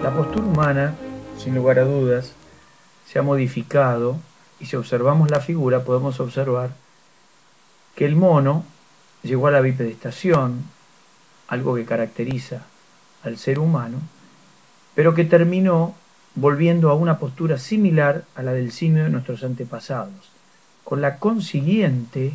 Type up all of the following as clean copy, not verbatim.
La postura humana, sin lugar a dudas, se ha modificado y si observamos la figura podemos observar que el mono llegó a la bipedestación, algo que caracteriza al ser humano, pero que terminó volviendo a una postura similar a la del simio de nuestros antepasados, con la consiguiente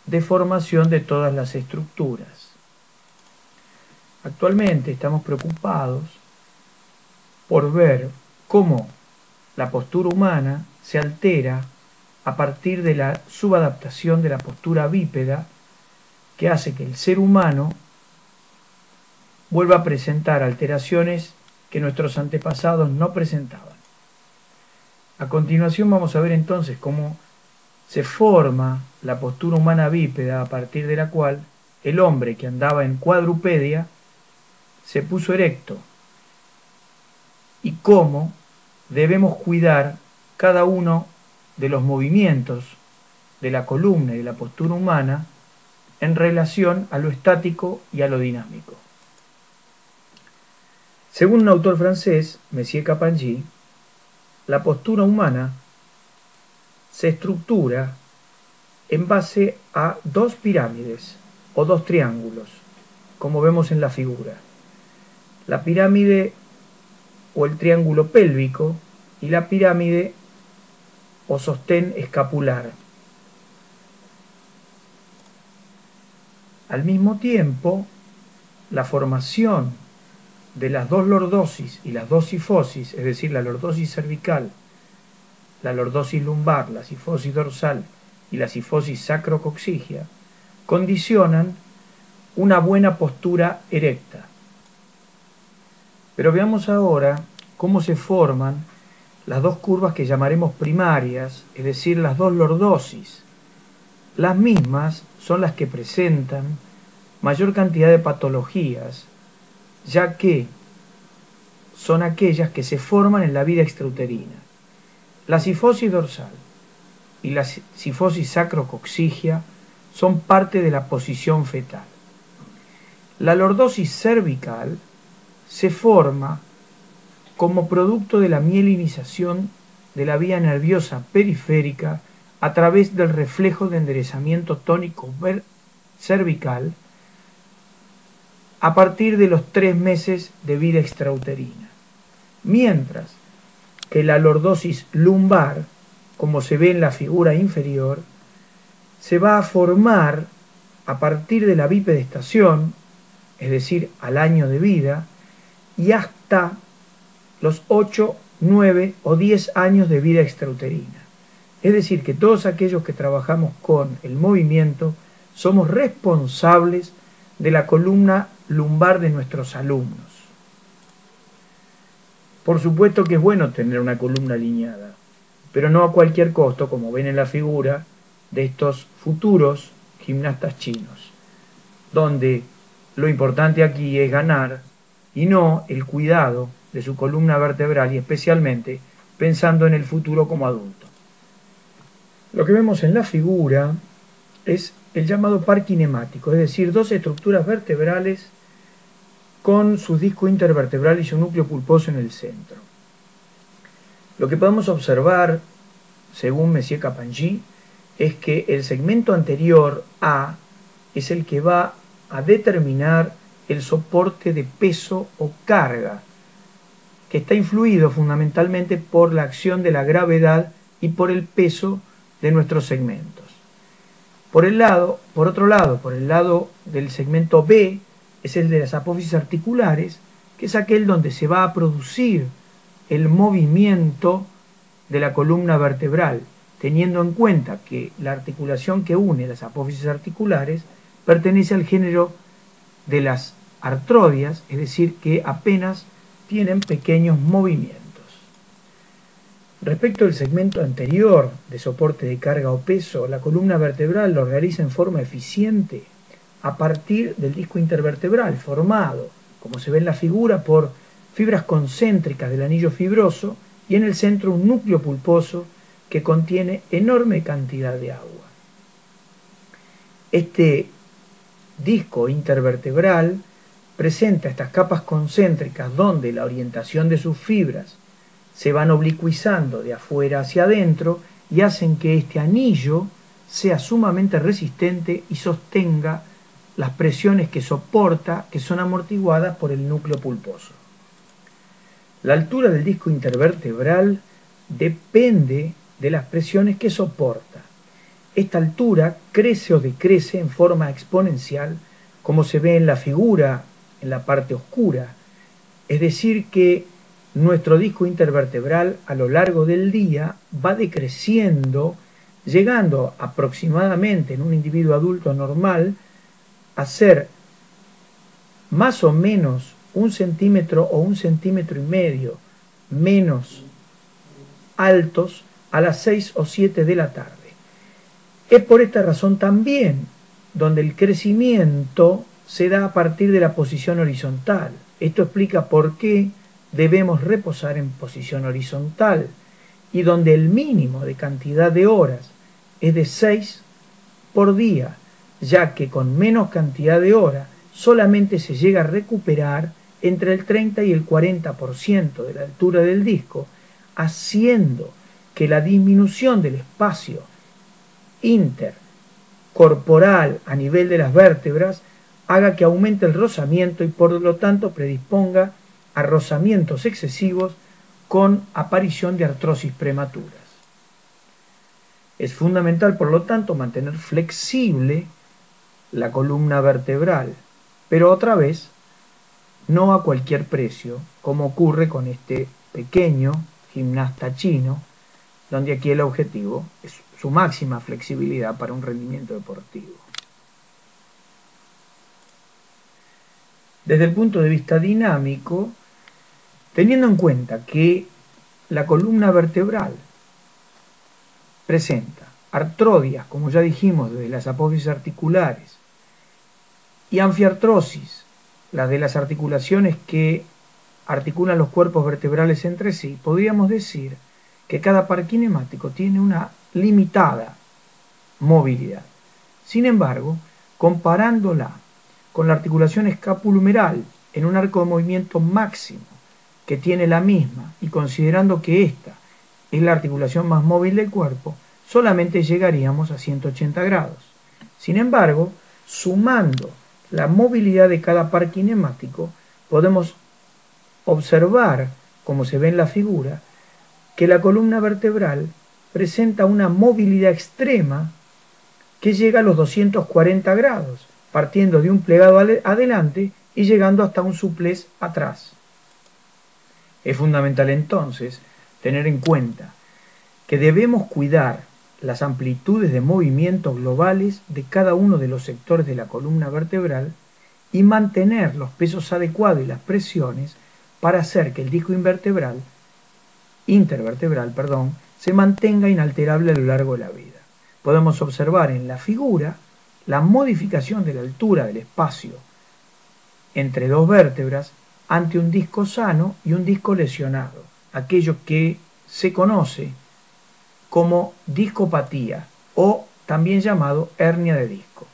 deformación de todas las estructuras. Actualmente estamos preocupados por ver cómo la postura humana se altera a partir de la subadaptación de la postura bípeda que hace que el ser humano vuelva a presentar alteraciones que nuestros antepasados no presentaban. A continuación vamos a ver entonces cómo se forma la postura humana bípeda a partir de la cual el hombre que andaba en cuadrupedia se puso erecto y cómo debemos cuidar cada uno de los movimientos de la columna y de la postura humana en relación a lo estático y a lo dinámico. Según un autor francés, Messier Capangui, la postura humana se estructura en base a dos pirámides o dos triángulos, como vemos en la figura. La pirámide o el triángulo pélvico y la pirámide o sostén escapular. Al mismo tiempo, la formación de las dos lordosis y las dos sifosis, es decir, la lordosis cervical, la lordosis lumbar, la sifosis dorsal y la sifosis sacrocoxígea, condicionan una buena postura erecta. Pero veamos ahora cómo se forman las dos curvas que llamaremos primarias, es decir, las dos lordosis. Las mismas son las que presentan mayor cantidad de patologías, ya que son aquellas que se forman en la vida extrauterina. La sifosis dorsal y la sifosis sacrocoxígea son parte de la posición fetal. La lordosis cervical se forma como producto de la mielinización de la vía nerviosa periférica a través del reflejo de enderezamiento tónico cervical a partir de los 3 meses de vida extrauterina. Mientras que la lordosis lumbar, como se ve en la figura inferior, se va a formar a partir de la bipedestación, es decir, al año de vida, y hasta los 8, 9 o 10 años de vida extrauterina. Es decir, que todos aquellos que trabajamos con el movimiento somos responsables de la columna lumbar de nuestros alumnos. Por supuesto que es bueno tener una columna alineada, pero no a cualquier costo, como ven en la figura de estos futuros gimnastas chinos, donde lo importante aquí es ganar y no el cuidado de su columna vertebral y especialmente pensando en el futuro como adulto. Lo que vemos en la figura es el llamado par kinemático, es decir, dos estructuras vertebrales con su disco intervertebral y su núcleo pulposo en el centro. Lo que podemos observar, según Messier Capangui, es que el segmento anterior A es el que va a determinar el soporte de peso o carga, que está influido fundamentalmente por la acción de la gravedad y por el peso de nuestros segmentos. Por otro lado, por el lado del segmento B, es el de las apófisis articulares, que es aquel donde se va a producir el movimiento de la columna vertebral, teniendo en cuenta que la articulación que une las apófisis articulares pertenece al género de las artrodias, es decir, que apenas tienen pequeños movimientos. Respecto al segmento anterior de soporte de carga o peso, la columna vertebral lo realiza en forma eficiente a partir del disco intervertebral, formado, como se ve en la figura, por fibras concéntricas del anillo fibroso y en el centro un núcleo pulposo que contiene enorme cantidad de agua. Este disco intervertebral presenta estas capas concéntricas donde la orientación de sus fibras se van oblicuizando de afuera hacia adentro y hacen que este anillo sea sumamente resistente y sostenga las presiones que soporta, que son amortiguadas por el núcleo pulposo. La altura del disco intervertebral depende de las presiones que soporta. Esta altura crece o decrece en forma exponencial, como se ve en la figura en la parte oscura. Es decir, que nuestro disco intervertebral a lo largo del día va decreciendo, llegando aproximadamente en un individuo adulto normal a ser más o menos 1 centímetro o 1,5 centímetros menos altos a las 6 o 7 de la tarde. Es por esta razón también donde el crecimiento se da a partir de la posición horizontal. Esto explica por qué debemos reposar en posición horizontal y donde el mínimo de cantidad de horas es de 6 por día, ya que con menos cantidad de horas solamente se llega a recuperar entre el 30 y el 40% de la altura del disco, haciendo que la disminución del espacio intercorporal a nivel de las vértebras haga que aumente el rozamiento y por lo tanto predisponga a rozamientos excesivos con aparición de artrosis prematuras. Es fundamental, por lo tanto, mantener flexible la columna vertebral, pero otra vez, no a cualquier precio, como ocurre con este pequeño gimnasta chino, donde aquí el objetivo es su máxima flexibilidad para un rendimiento deportivo. Desde el punto de vista dinámico, teniendo en cuenta que la columna vertebral presenta artrodias, como ya dijimos, desde las apófisis articulares, y anfiartrosis, las de las articulaciones que articulan los cuerpos vertebrales entre sí, podríamos decir que cada par kinemático tiene una limitada movilidad. Sin embargo, comparándola con la articulación escapulohumeral en un arco de movimiento máximo que tiene la misma y considerando que esta es la articulación más móvil del cuerpo, solamente llegaríamos a 180 grados. Sin embargo, sumando la movilidad de cada par kinemático, podemos observar, como se ve en la figura, que la columna vertebral presenta una movilidad extrema que llega a los 240 grados, partiendo de un plegado adelante y llegando hasta un suplés atrás. Es fundamental entonces tener en cuenta que debemos cuidar las amplitudes de movimiento globales de cada uno de los sectores de la columna vertebral y mantener los pesos adecuados y las presiones para hacer que el disco intervertebral, se mantenga inalterable a lo largo de la vida. Podemos observar en la figura la modificación de la altura del espacio entre dos vértebras ante un disco sano y un disco lesionado, aquello que se conoce como discopatía o también llamado hernia de disco.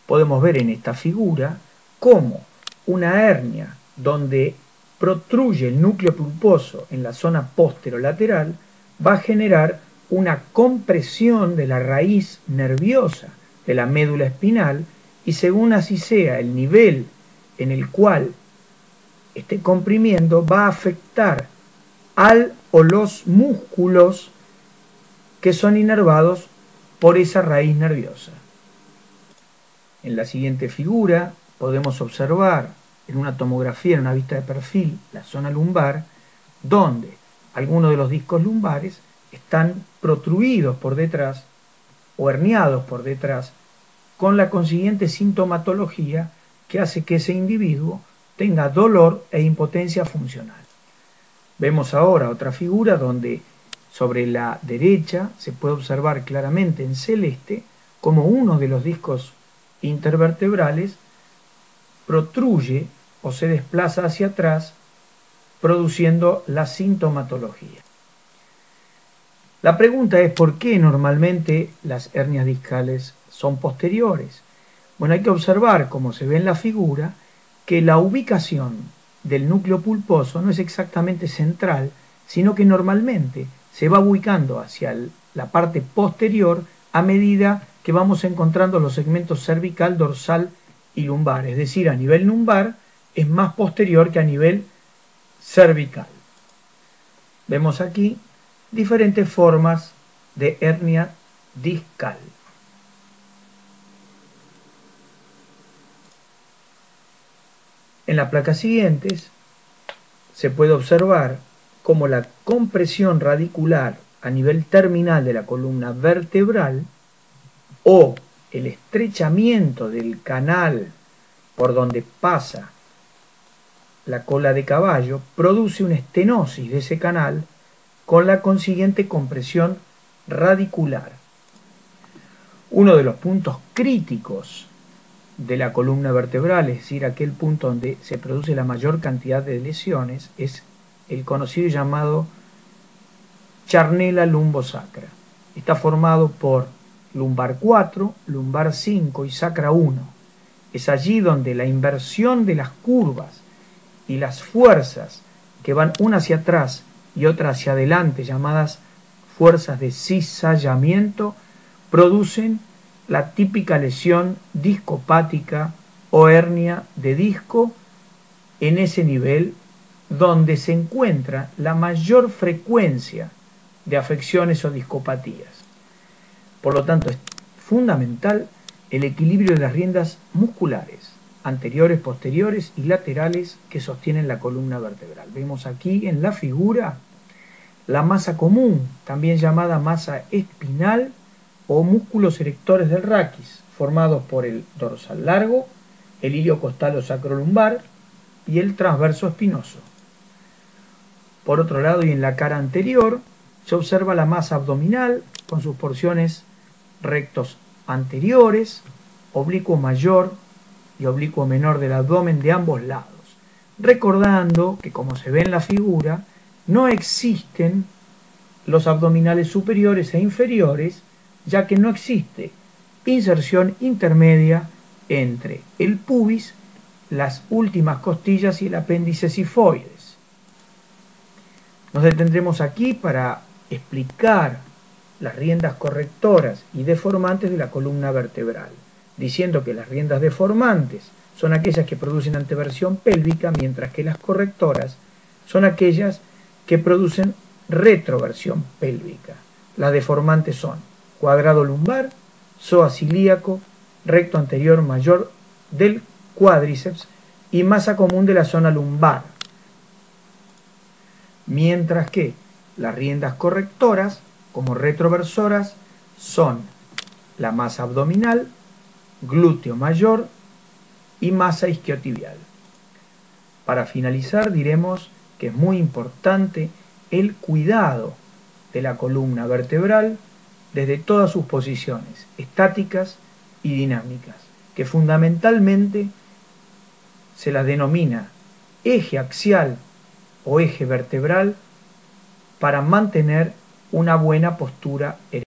Podemos ver en esta figura cómo una hernia donde protruye el núcleo pulposo en la zona posterolateral va a generar una compresión de la raíz nerviosa de la médula espinal y según así sea el nivel en el cual esté comprimiendo va a afectar al o los músculos que son inervados por esa raíz nerviosa. En la siguiente figura podemos observar en una tomografía, en una vista de perfil, la zona lumbar, donde algunos de los discos lumbares están protruidos por detrás o herniados por detrás, con la consiguiente sintomatología que hace que ese individuo tenga dolor e impotencia funcional. Vemos ahora otra figura donde sobre la derecha se puede observar claramente en celeste como uno de los discos intervertebrales protruye o se desplaza hacia atrás, produciendo la sintomatología. La pregunta es ¿por qué normalmente las hernias discales son posteriores? Bueno, hay que observar, como se ve en la figura, que la ubicación del núcleo pulposo no es exactamente central, sino que normalmente se va ubicando hacia la parte posterior a medida que vamos encontrando los segmentos cervical, dorsal y lumbar. Es decir, a nivel lumbar es más posterior que a nivel cervical. Vemos aquí diferentes formas de hernia discal. En las placas siguientes se puede observar cómo la compresión radicular a nivel terminal de la columna vertebral o el estrechamiento del canal por donde pasa la cola de caballo produce una estenosis de ese canal con la consiguiente compresión radicular. Uno de los puntos críticos de la columna vertebral, es decir, aquel punto donde se produce la mayor cantidad de lesiones, es el conocido y llamado charnela lumbosacra. Está formado por lumbar 4, lumbar 5 y sacra 1. Es allí donde la inversión de las curvas y las fuerzas que van una hacia atrás y otra hacia adelante, llamadas fuerzas de cizallamiento, producen la típica lesión discopática o hernia de disco en ese nivel donde se encuentra la mayor frecuencia de afecciones o discopatías. Por lo tanto, es fundamental el equilibrio de las riendas musculares, anteriores, posteriores y laterales que sostienen la columna vertebral. Vemos aquí en la figura la masa común, también llamada masa espinal o músculos erectores del raquis, formados por el dorsal largo, el ilio costal o sacrolumbar y el transverso espinoso. Por otro lado, y en la cara anterior, se observa la masa abdominal con sus porciones rectos anteriores, oblicuo mayor y oblicuo menor del abdomen de ambos lados. Recordando que, como se ve en la figura, no existen los abdominales superiores e inferiores, ya que no existe inserción intermedia entre el pubis, las últimas costillas y el apéndice sifoides. Nos detendremos aquí para explicar las riendas correctoras y deformantes de la columna vertebral, diciendo que las riendas deformantes son aquellas que producen anteversión pélvica, mientras que las correctoras son aquellas que producen retroversión pélvica. Las deformantes son cuadrado lumbar, psoas ilíaco, recto anterior mayor del cuádriceps y masa común de la zona lumbar. Mientras que las riendas correctoras, como retroversoras, son la masa abdominal, glúteo mayor y masa isquiotibial. Para finalizar, diremos que es muy importante el cuidado de la columna vertebral desde todas sus posiciones, estáticas y dinámicas, que fundamentalmente se las denomina eje axial o eje vertebral para mantener una buena postura erecta.